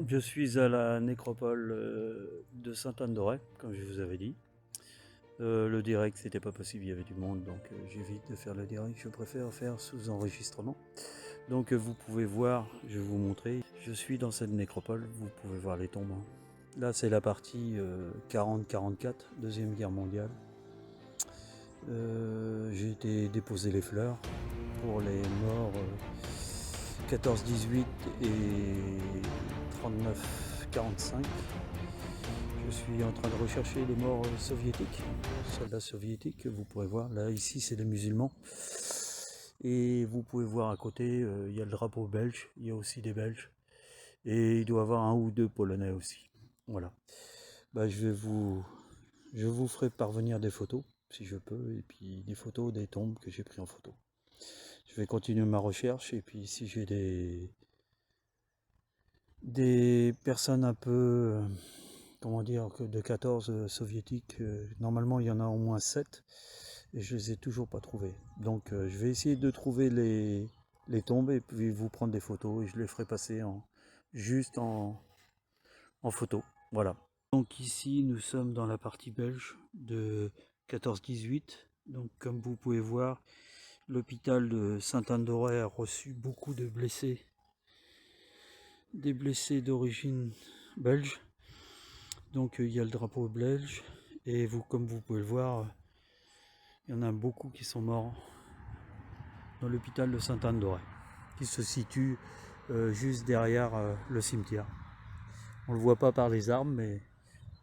Je suis à la nécropole de Sainte-Anne-d'Auray, comme je vous avais dit. Le direct, c'était pas possible, il y avait du monde, donc j'évite de faire le direct. Je préfère faire sous enregistrement. Donc vous pouvez voir, je vais vous montrer. Je suis dans cette nécropole, vous pouvez voir les tombes. Là, c'est la partie 40-44, Deuxième Guerre mondiale. J'ai été déposer les fleurs pour les morts 14-18 et 39-45. Je suis en train de rechercher les morts soviétiques, soldats soviétiques. Vous pourrez voir, là ici c'est les musulmans. Et vous pouvez voir à côté, il y a le drapeau belge, il y a aussi des Belges. Et il doit y avoir un ou deux Polonais aussi. Voilà. Bah, je vous ferai parvenir des photos, si je peux, et puis des photos des tombes que j'ai pris en photo. Je vais continuer ma recherche, et puis si j'ai des personnes un peu, comment dire, de 14 soviétiques, normalement il y en a au moins 7, et je les ai toujours pas trouvés. Donc je vais essayer de trouver les tombes, et puis vous prendre des photos, et je les ferai passer juste en photo. Voilà. Donc ici nous sommes dans la partie belge de 14-18. Donc comme vous pouvez voir, l'hôpital de Sainte-Anne-d'Auray a reçu beaucoup de blessés, des blessés d'origine belge. Donc il y a le drapeau belge, et comme vous pouvez le voir, il y en a beaucoup qui sont morts dans l'hôpital de Sainte-Anne-d'Auray, qui se situe juste derrière le cimetière. On ne le voit pas par les arbres, mais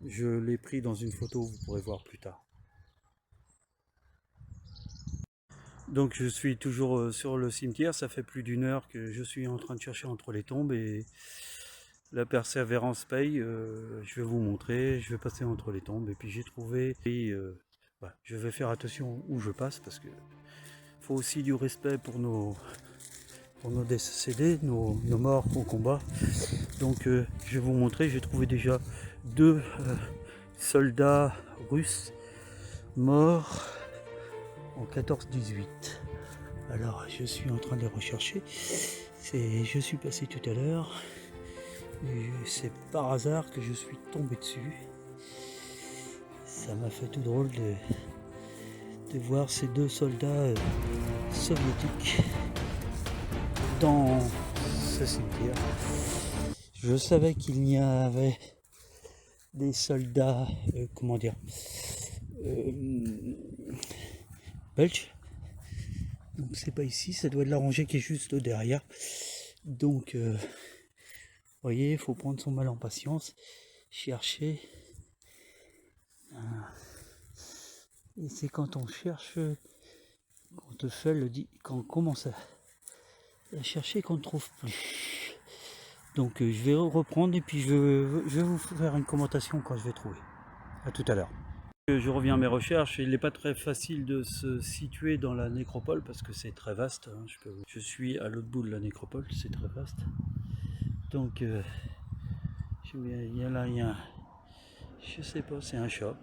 je l'ai pris dans une photo, vous pourrez voir plus tard. Donc je suis toujours sur le cimetière, ça fait plus d'1 heure que je suis en train de chercher entre les tombes, et la persévérance paye. Je vais vous montrer, je vais passer entre les tombes, et puis j'ai trouvé, et bah, je vais faire attention où je passe, parce que faut aussi du respect pour nos décédés, nos morts au combat. Donc je vais vous montrer, j'ai trouvé déjà 2 soldats russes morts en 14-18. Alors je suis en train de les rechercher. Je suis passé tout à l'heure, c'est par hasard que je suis tombé dessus. Ça m'a fait tout drôle de voir ces 2 soldats soviétiques dans ce cimetière. Je savais qu'il y avait des soldats, comment dire, belges. Donc c'est pas ici, ça doit être la rangée qui est juste derrière. Donc, vous voyez, il faut prendre son mal en patience, chercher. Et c'est quand on cherche, qu'on te fait le dit, quand on commence à chercher qu'on ne trouve plus. Donc je vais reprendre, et puis je vais vous faire une commentation quand je vais trouver. A tout à l'heure. Je reviens à mes recherches. Il n'est pas très facile de se situer dans la nécropole parce que c'est très vaste. Hein. Je suis à l'autre bout de la nécropole, c'est très vaste. Donc il y a là, je sais pas, c'est un chat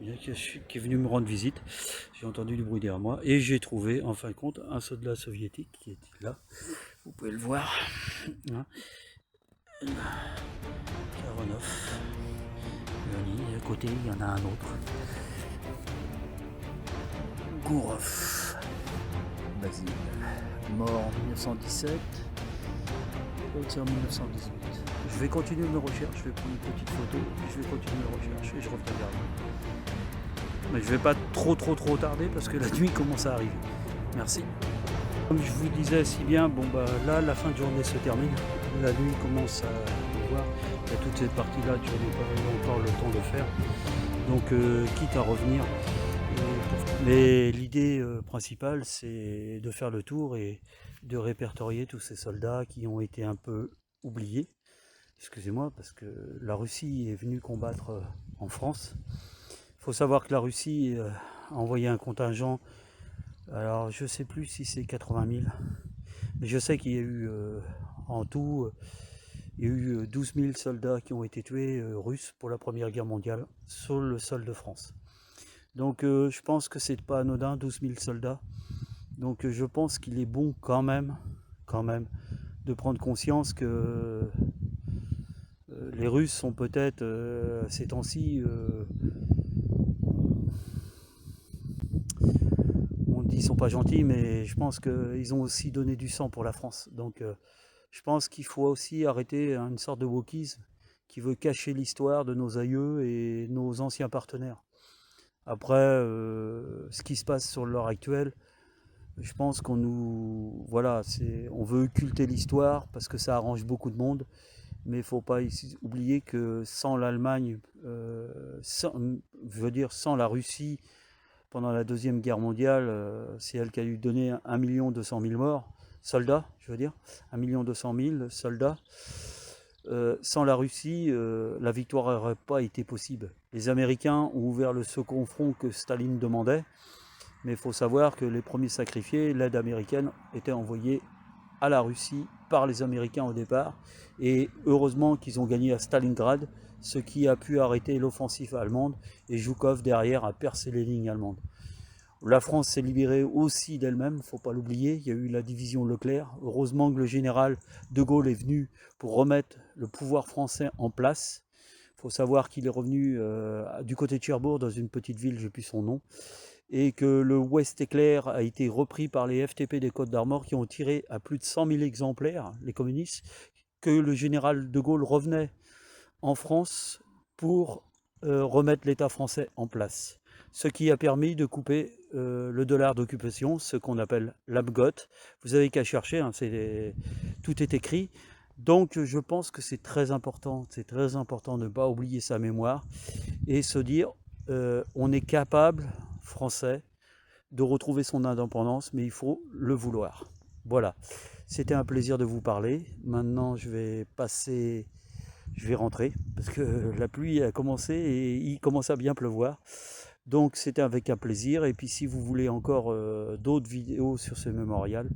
qui est venu me rendre visite. J'ai entendu du bruit derrière moi, et j'ai trouvé en fin de compte un soldat soviétique qui était là. Vous pouvez le voir. Hein. Karonov. Et à côté, il y en a un autre. Gourov. Basile. Mort en 1917. L'autre en 1918. Je vais continuer mes recherches, je vais prendre une petite photo, je vais continuer mes recherches, et je reviens vers vous. Mais je vais pas trop tarder parce que la nuit commence à arriver. Merci. Comme je vous disais si bien, bon bah là la fin de journée se termine, la nuit commence à voir, il y a toute cette partie là que je n'ai pas encore le temps de faire, donc quitte à revenir. Mais l'idée principale, c'est de faire le tour et de répertorier tous ces soldats qui ont été un peu oubliés. Excusez-moi, parce que la Russie est venue combattre en France. Il faut savoir que la Russie a envoyé un contingent, alors je ne sais plus si c'est 80 000, mais je sais qu'il y a eu en tout, il y a eu 12 000 soldats qui ont été tués russes pour la Première Guerre mondiale sur le sol de France. Donc je pense que c'est pas anodin, 12 000 soldats. Donc je pense qu'il est bon quand même, de prendre conscience que les Russes sont peut-être, ces temps-ci, on dit qu'ils sont pas gentils, mais je pense qu'ils ont aussi donné du sang pour la France. Donc je pense qu'il faut aussi arrêter une sorte de wokisme qui veut cacher l'histoire de nos aïeux et nos anciens partenaires. Après, ce qui se passe sur l'heure actuelle, je pense qu'on nous, voilà, on veut occulter l'histoire parce que ça arrange beaucoup de monde, mais il ne faut pas oublier que sans l'Allemagne, je veux dire sans la Russie, pendant la Deuxième Guerre mondiale, c'est elle qui a eu donné 1 200 000 morts, soldats, je veux dire, 1 200 000 soldats. Sans la Russie, la victoire n'aurait pas été possible. Les Américains ont ouvert le second front que Staline demandait, mais il faut savoir que les premiers sacrifiés, l'aide américaine, était envoyée à la Russie par les Américains au départ, et heureusement qu'ils ont gagné à Stalingrad, ce qui a pu arrêter l'offensive allemande, et Zhukov derrière a percé les lignes allemandes. La France s'est libérée aussi d'elle-même, il ne faut pas l'oublier, il y a eu la division Leclerc. Heureusement que le général de Gaulle est venu pour remettre le pouvoir français en place. Il faut savoir qu'il est revenu du côté de Cherbourg, dans une petite ville, je n'ai plus son nom, et que le Ouest éclair a été repris par les FTP des Côtes d'Armor qui ont tiré à plus de 100 000 exemplaires, les communistes, que le général de Gaulle revenait en France pour remettre l'État français en place. Ce qui a permis de couper le dollar d'occupation, ce qu'on appelle l'AMGOT. Vous avez qu'à chercher, hein, tout est écrit. Donc je pense que c'est très important de ne pas oublier sa mémoire et se dire on est capable, français, de retrouver son indépendance, mais il faut le vouloir. Voilà, c'était un plaisir de vous parler. Maintenant je vais rentrer parce que la pluie a commencé et il commence à bien pleuvoir. Donc c'était avec un plaisir, et puis si vous voulez encore d'autres vidéos sur ce mémorial,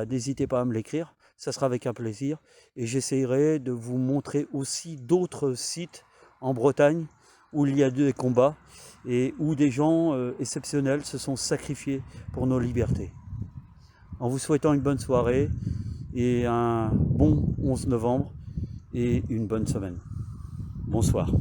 n'hésitez pas à me l'écrire, ça sera avec un plaisir, et j'essaierai de vous montrer aussi d'autres sites en Bretagne où il y a des combats et où des gens exceptionnels se sont sacrifiés pour nos libertés. En vous souhaitant une bonne soirée et un bon 11 novembre et une bonne semaine. Bonsoir.